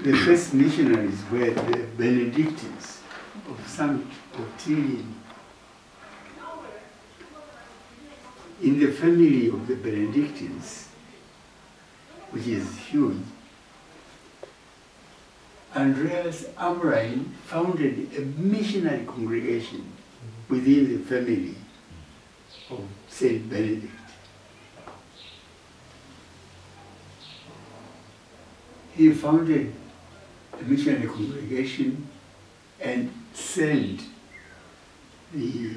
the first missionaries were the Benedictines of St. Ottilien. In the family of the Benedictines, which is huge, Andreas Amrain founded a missionary congregation within the family of Saint Benedict. He founded a missionary congregation and sent the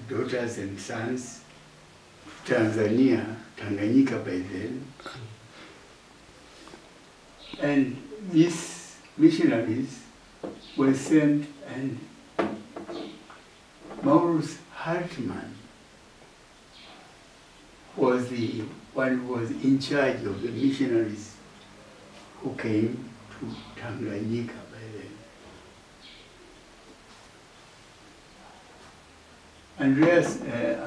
daughters and sons to Tanzania, Tanganyika by then. And these missionaries were sent, and Maurus Hartmann was the one who was in charge of the missionaries who came to Tanganyika by then. Andreas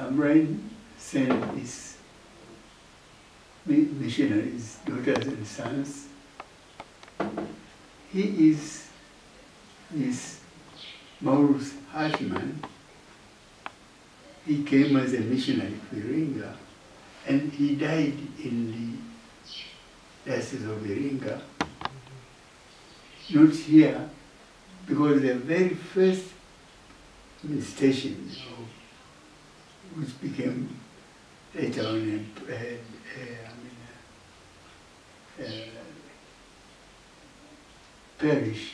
Amrain sent his missionaries, daughters and sons. He is this Maurus Hartmann. He came as a missionary to Iringa, and he died in the diocese of Iringa. Not here, because the very first station, which became later on parish,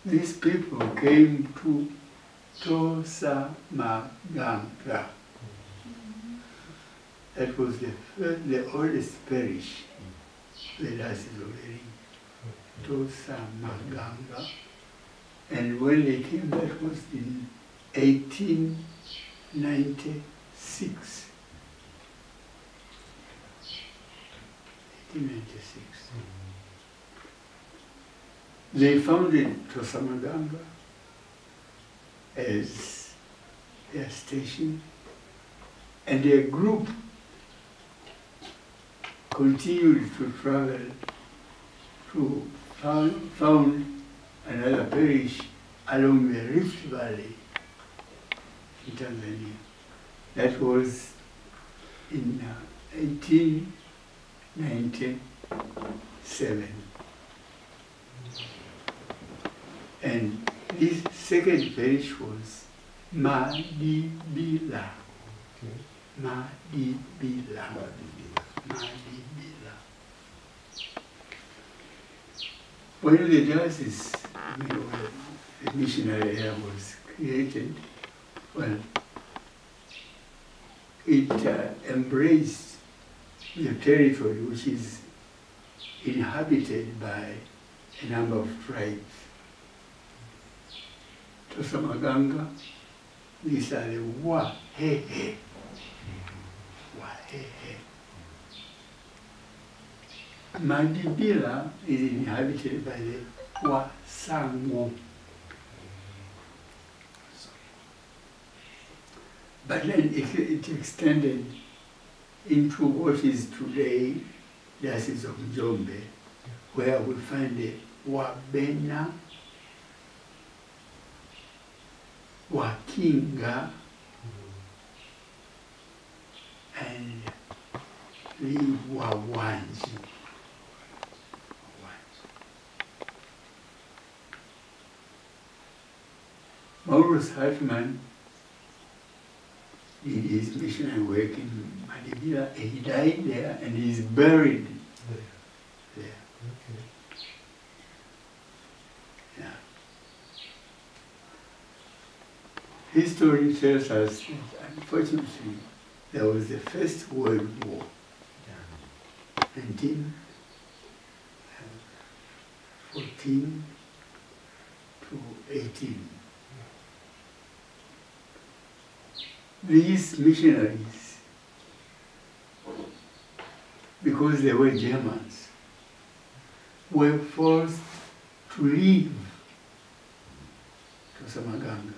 these people came to Tosa Maganga. That was the oldest parish, the diocese of Iringa, Tosa Maganga. And when they came, that was in 1896. They founded Tosa Maganga as their station, and their group continued to travel to found another parish along the Rift Valley in Tanzania. That was in 1897. And this second parish was Madibila. Madibila. When the diocese, the missionary area was created, well, it embraced the territory which is inhabited by a number of tribes. Tosa Maganga, these are the Wahehe. Wahehe. Madibila is inhabited by the Wasangu. But then it extended into what is today the diocese of Njombe, where we find the Wabena, Wakinga, and the Wawanji. Maurus Hartmann did his missionary work in Madibila. He died there and he is buried there. Okay. Yeah. History tells us that unfortunately there was the First World War, 1914 to 18. These missionaries, because they were Germans, were forced to leave Tosa Maganga.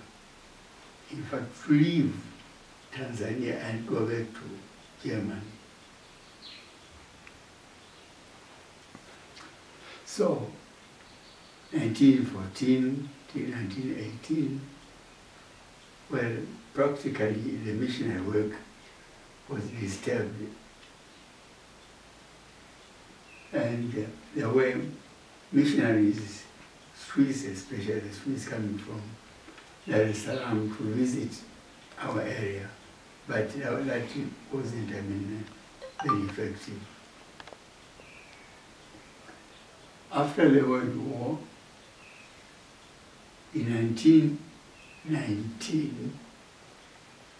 In fact, to leave Tanzania and go back to Germany. So, 1914 till 1918, well, practically the missionary work was disturbed. And there were missionaries, Swiss, especially the Swiss coming from Dar es Salaam to visit our area, but that wasn't, very effective. After the World War, in 1919,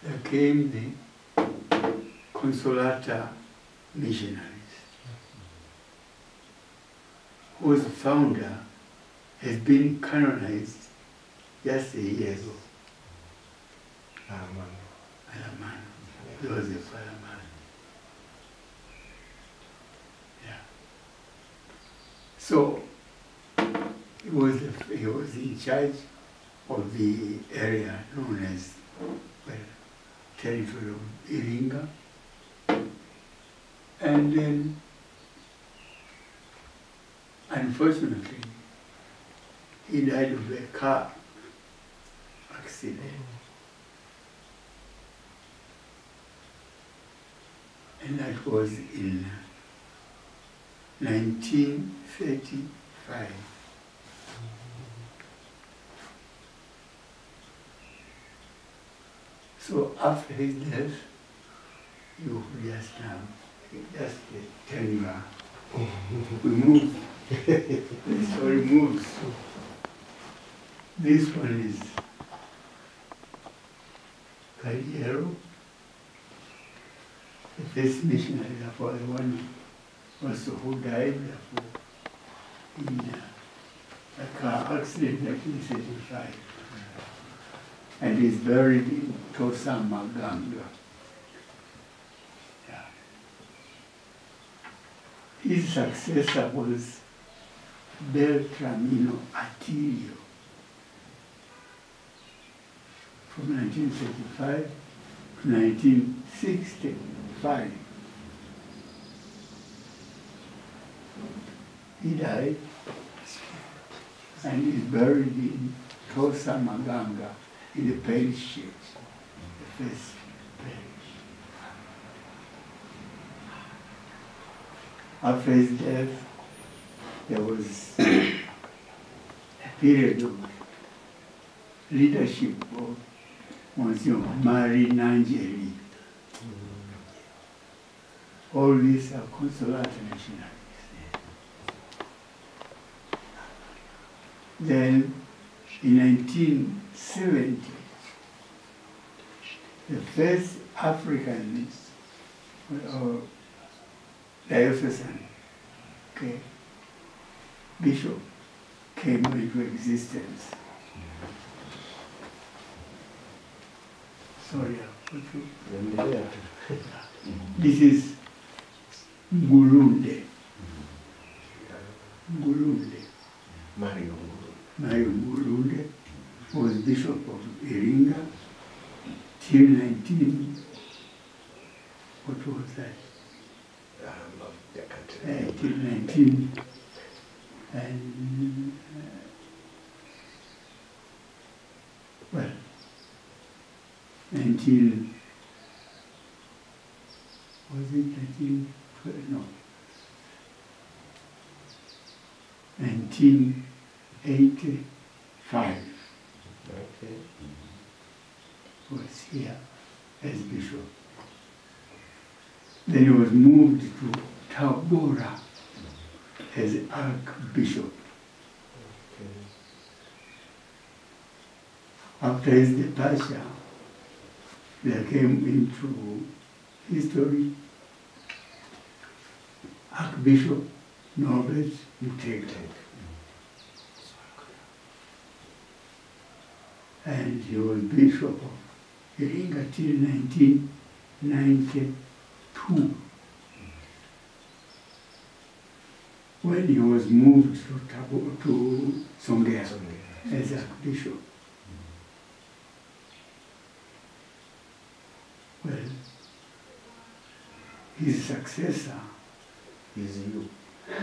there came the Consolata missionaries, whose founder has been canonized just a year ago. Alamano. Joseph Alamano. Yeah. So he was in charge of the area known as, well, territory of Iringa. And then, unfortunately, he died of a car accident. And that was in 1935. So after his death, you just now, just tell you, we move. The story moves. This one is Caliero, the first missionary, therefore the one also who died in a car accident in 1935, and is buried in Tosamaganga. Yeah. His successor was Beltramino Attilio, from 1935 to 1965. He died and is buried in Tosamaganga in the parish church, the first parish. After his death, there was a period of leadership of Monsignor Marinangeli. All these are Consolata missionaries. Then, in 1970, the first African diocesan bishop came into existence. Sorry, this is Ngulunde. Mario Ngulunde was bishop of Iringa till 19, what was that? Till 19, and well, 19, was it 19, no, 1985. Okay. Was here as bishop. Then he was moved to Tabora as archbishop. Okay. After his departure, there came into history Archbishop Norbert Mutega. And he was bishop of Iringa till 1992, when he was moved to Songea as archbishop. Well, his successor is you. Yeah.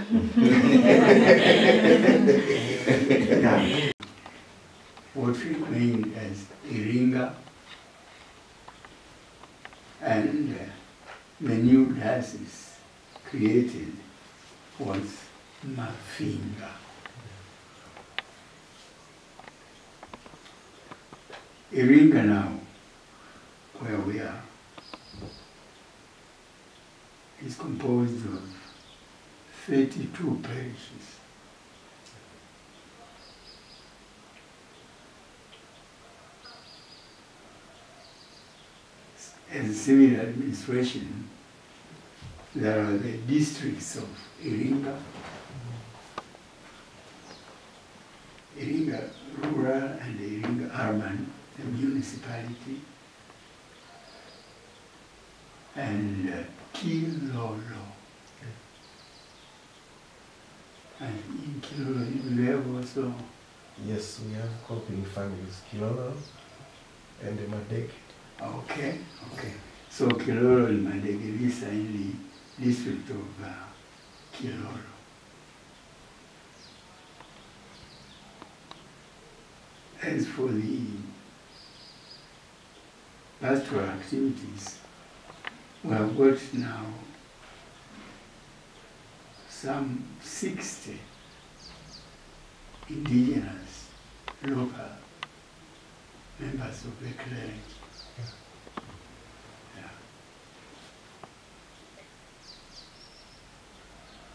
What remained as Iringa, and the new diocese created was Mafinga. Iringa now, where we are, is composed of 32 parishes. As civil administration, there are the districts of Iringa, Iringa rural and Iringa urban, the municipality, and Kilolo. And in Kilolo, we have also. Yes, we have Kolping families, Kilolo and the Madeg. Okay, okay. So Kilolo and Madeg, these are in the district of Kilolo. As for the pastoral activities, we have got now some 60 indigenous local members of the clergy. Yeah.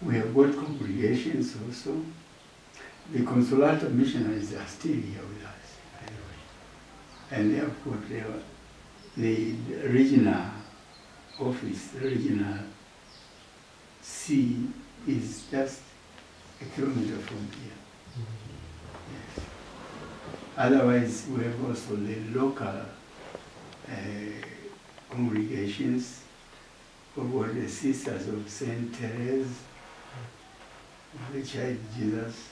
We have got congregations also. The Consolata missionaries are still here with us, by the way. And they have got the regional office, the regional C is just a kilometer from here. Yes. Otherwise, we have also the local congregations of what the Sisters of St. Therese, of the Child Jesus.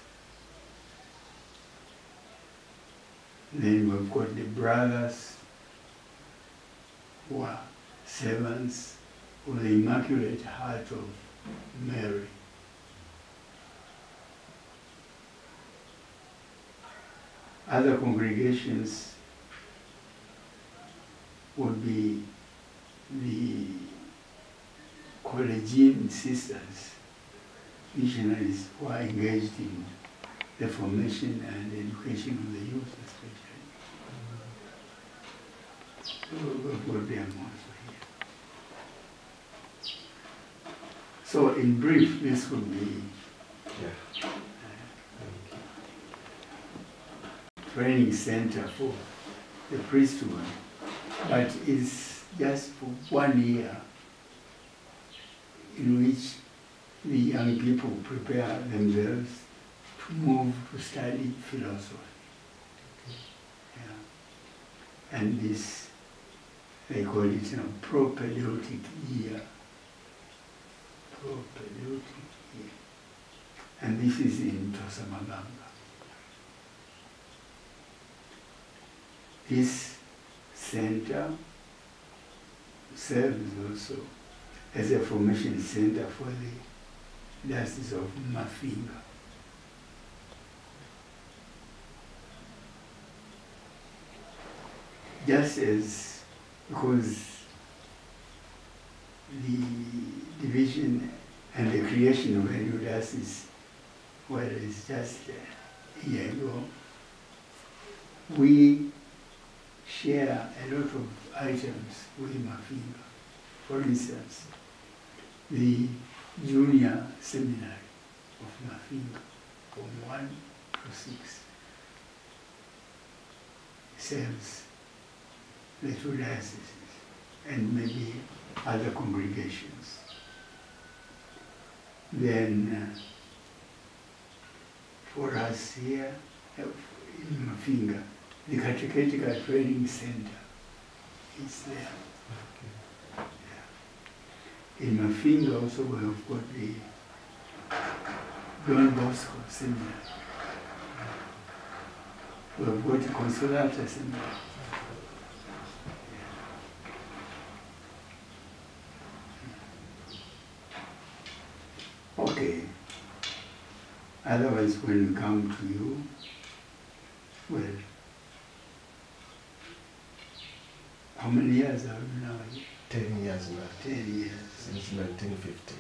Then we've got the brothers who are servants of the Immaculate Heart of Mary. Other congregations would be the collegian sisters, missionaries who are engaged in the formation and education of the youth especially. We've got them also here. So in brief, this would be training center for the priesthood, but it's just for 1 year in which the young people prepare themselves to move to study philosophy. Yeah. And this, they call it a propedeutic year. Propedeutic year. And this is in Tosamaganga. This center serves also as a formation center for the Diocese of Mafinga. Just as, because the division and the creation of a new diocese, well, it's just a year ago, we share a lot of items with Mafinga. For instance, the junior seminary of Mafinga, from 1 to 6, serves the two dioceses and maybe other congregations. Then for us here in Mafinga, the Catechetical Training Center is there. Yeah. In Mafinga also we have got the Don Bosco Seminary. We have got the Consolata Seminary. Okay, Otherwise, when we come to you, well, how many years are you now? 10 years now. 10 years. Since 1950.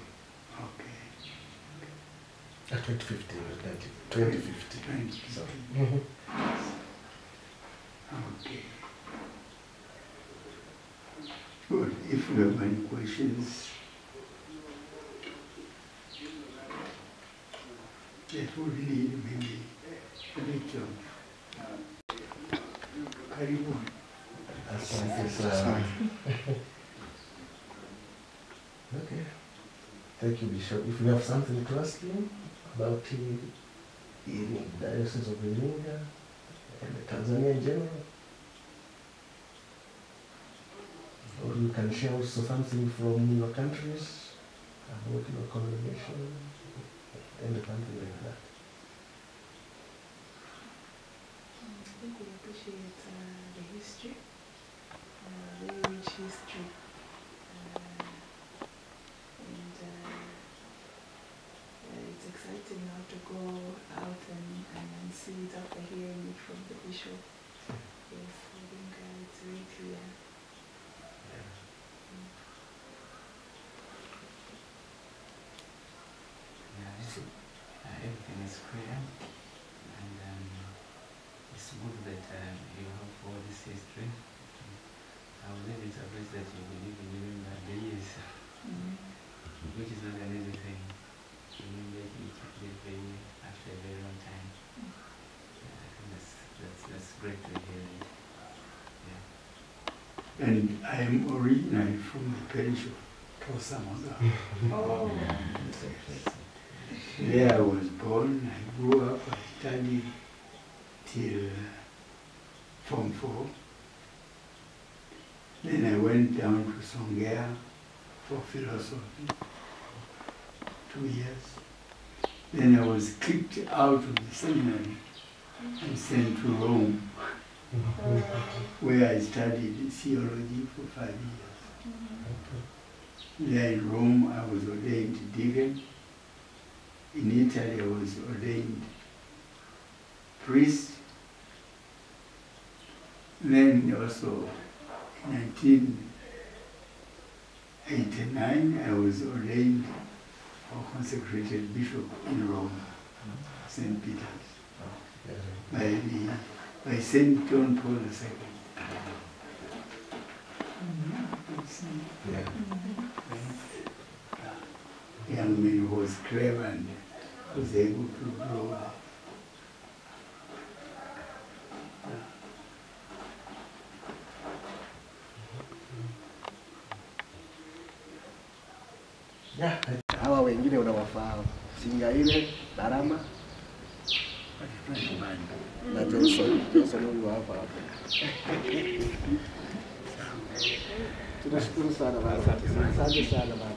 Okay. 2015, 2050. 2050. So, Okay. Good. If you have any questions, that would need maybe a lecture. Karibu. Okay. Thank you, Bishop. If you have something to ask him about the Diocese of Iringa and Tanzania in general, or you can share also something from your countries about your congregation and something like that. I think we appreciate the history, very rich history, and it's exciting now to go out and see it after hearing it from the bishop. Yes, I think it's very clear. Everything is clear, and it's good that you have all this history. I was able to appreciate that you believe in remember the years, which is not an easy thing. Remember it after a very long time. I think that's great to hear it. Yeah. And I am originally from the parish of Tosamaga. Oh. There I was born, I grew up, I studied till Form 4. Then I went down to Songea for philosophy, 2 years. Then I was kicked out of the seminary and sent to Rome, where I studied theology for 5 years. There in Rome I was ordained deacon. In Italy, I was ordained priest. Then also in 1989, I was ordained or consecrated bishop in Rome, St. Peter's, by St. John Paul II. Young man who was clever and was able to grow. Hawa wengine unawafahamu, Singaile, Darama na Johnson huyu hapa hapa. Tunashukuru sana baba. Asante sana baba.